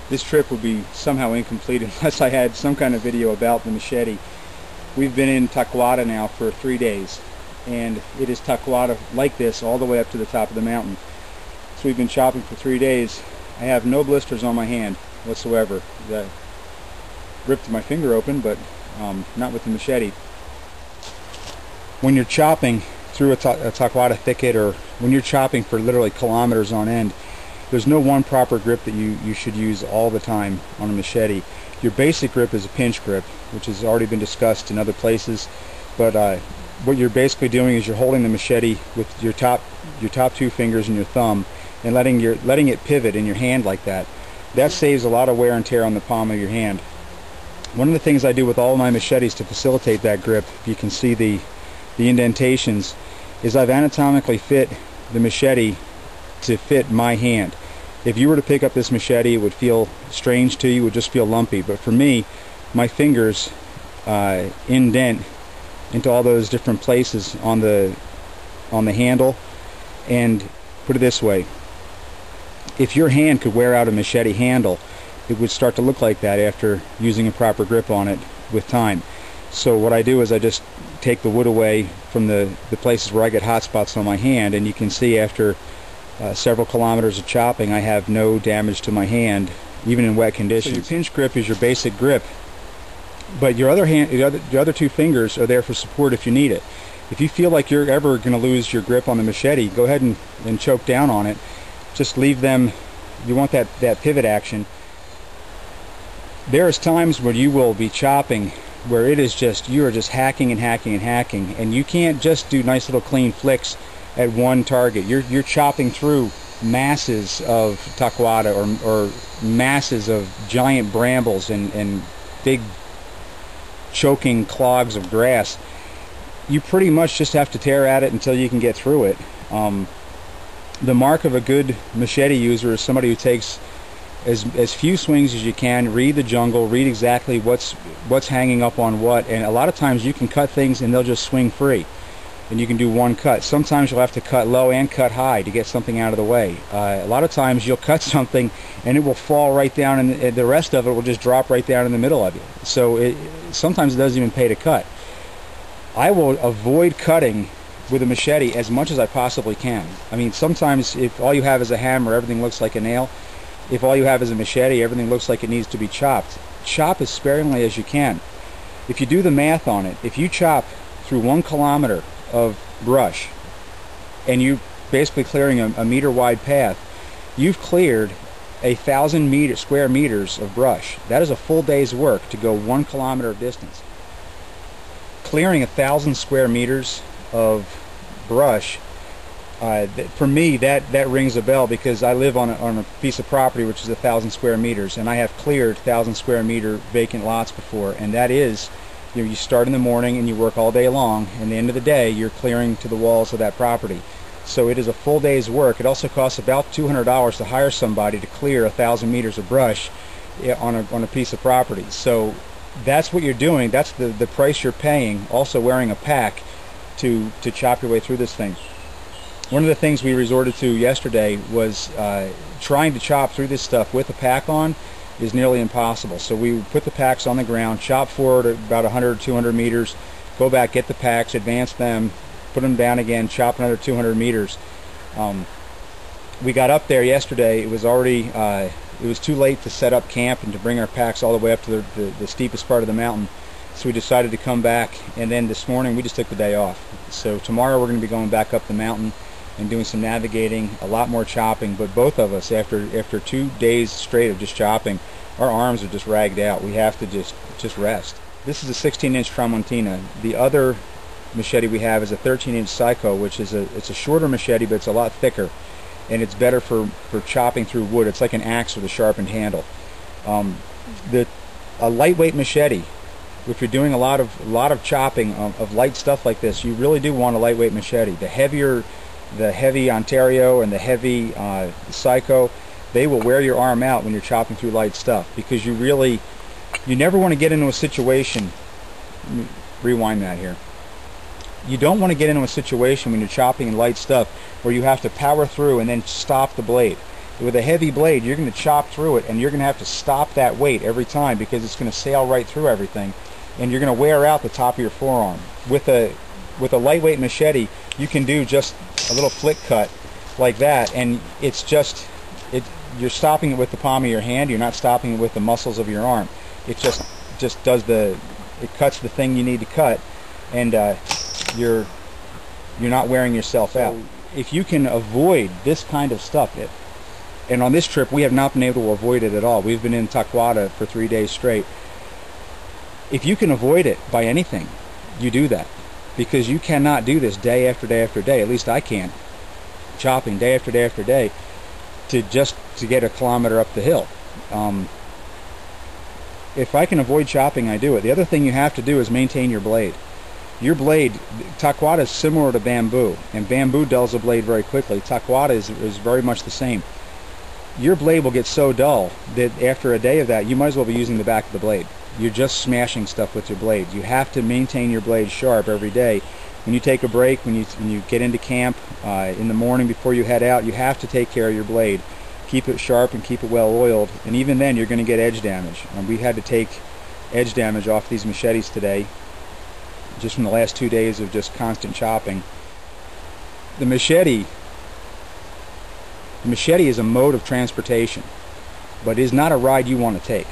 This trip would be somehow incomplete unless I had some kind of video about the machete. We've been in taquada now for 3 days, and it is taquada like this all the way up to the top of the mountain. So we've been chopping for 3 days. I have no blisters on my hand whatsoever. I ripped my finger open, but not with the machete. When you're chopping through a taquada thicket, or when you're chopping for literally kilometers on end, there's no one proper grip that you should use all the time on a machete. Your basic grip is a pinch grip, which has already been discussed in other places, but what you're basically doing is you're holding the machete with your top 2 fingers and your thumb, and letting it pivot in your hand like that. That saves a lot of wear and tear on the palm of your hand. One of the things I do with all of my machetes to facilitate that grip, if you can see the indentations, is I've anatomically fit the machete to fit my hand. If you were to pick up this machete, it would feel strange to you, it would just feel lumpy. But for me, my fingers indent into all those different places on the handle. And put it this way, if your hand could wear out a machete handle, it would start to look like that after using a proper grip on it with time. So what I do is I just take the wood away from the places where I get hot spots on my hand, and you can see after several kilometers of chopping, I have no damage to my hand, even in wet conditions. So your pinch grip is your basic grip, but your other 2 fingers are there for support if you need it. If you feel like you're ever going to lose your grip on the machete, go ahead and choke down on it. Just leave them. You want that pivot action. There's times where you will be chopping where it is just, you are just hacking and hacking and hacking, and you can't just do nice little clean flicks at one target. You're chopping through masses of taquada or masses of giant brambles and big choking clogs of grass. You pretty much just have to tear at it until you can get through it. The mark of a good machete user is somebody who takes as few swings as you can, read the jungle, read exactly what's hanging up on what, and a lot of times you can cut things and they'll just swing free, and you can do one cut. Sometimes you'll have to cut low and cut high to get something out of the way. A lot of times you'll cut something and it will fall right down, and the rest of it will just drop right down in the middle of you. So sometimes it doesn't even pay to cut. I will avoid cutting with a machete as much as I possibly can. I mean, sometimes if all you have is a hammer, everything looks like a nail. If all you have is a machete, everything looks like it needs to be chopped. Chop as sparingly as you can. If you do the math on it, if you chop through 1 kilometer of brush, and you basically clearing a meter wide path, you've cleared 1,000 square meters of brush. That is a full day's work to go 1 kilometer of distance. Clearing 1,000 square meters of brush, for me that rings a bell, because I live on a piece of property which is 1,000 square meters, and I have cleared 1,000 square meter vacant lots before, and that is, you start in the morning and you work all day long, and at the end of the day you're clearing to the walls of that property. So it is a full day's work. It also costs about $200 to hire somebody to clear 1,000 meters of brush on a piece of property. So that's what you're doing. That's the price you're paying, also wearing a pack to chop your way through this thing. One of the things we resorted to yesterday was trying to chop through this stuff with a pack on is nearly impossible. So we put the packs on the ground, chop forward about 100, 200 meters, go back, get the packs, advance them, put them down again, chop another 200 meters. We got up there yesterday. It was already it was too late to set up camp and to bring our packs all the way up to the steepest part of the mountain. So we decided to come back, and then this morning we just took the day off. So tomorrow we're going to be going back up the mountain and doing some navigating, a lot more chopping. But both of us, after 2 days straight of just chopping, our arms are just ragged out. We have to just rest. This is a 16-inch Tramontina. The other machete we have is a 13-inch Psycho, which is it's a shorter machete, but it's a lot thicker, and it's better for chopping through wood. It's like an axe with a sharpened handle. A lightweight machete, if you're doing a lot of chopping of light stuff like this, you really do want a lightweight machete. The heavy Ontario and the heavy Psycho, they will wear your arm out when you're chopping through light stuff, because you never want to get into a situation, let me rewind that here. You don't want to get into a situation when you're chopping in light stuff where you have to power through and then stop the blade. With a heavy blade, you're going to chop through it, and you're going to have to stop that weight every time because it's going to sail right through everything, and you're going to wear out the top of your forearm. With a lightweight machete, you can do just a little flick cut like that, and it's just you're stopping it with the palm of your hand. You're not stopping it with the muscles of your arm. It just does it cuts the thing you need to cut, and you're not wearing yourself out. If you can avoid this kind of stuff, and on this trip we have not been able to avoid it at all. We've been in Taquada for 3 days straight. If you can avoid it by anything, you do that, because you cannot do this day after day after day. At least I can't. Chopping day after day after day to get a kilometer up the hill. If I can avoid chopping, I do it. The other thing you have to do is maintain your blade. Your blade, Taquada is similar to bamboo, and bamboo dulls a blade very quickly. Taquada is very much the same. Your blade will get so dull that after a day of that, you might as well be using the back of the blade. You're just smashing stuff with your blade. You have to maintain your blade sharp every day. When you take a break, when you get into camp, in the morning before you head out, you have to take care of your blade. Keep it sharp and keep it well oiled, and even then you're going to get edge damage. We had to take edge damage off these machetes today, just from the last 2 days of just constant chopping. The machete is a mode of transportation, but it is not a ride you want to take.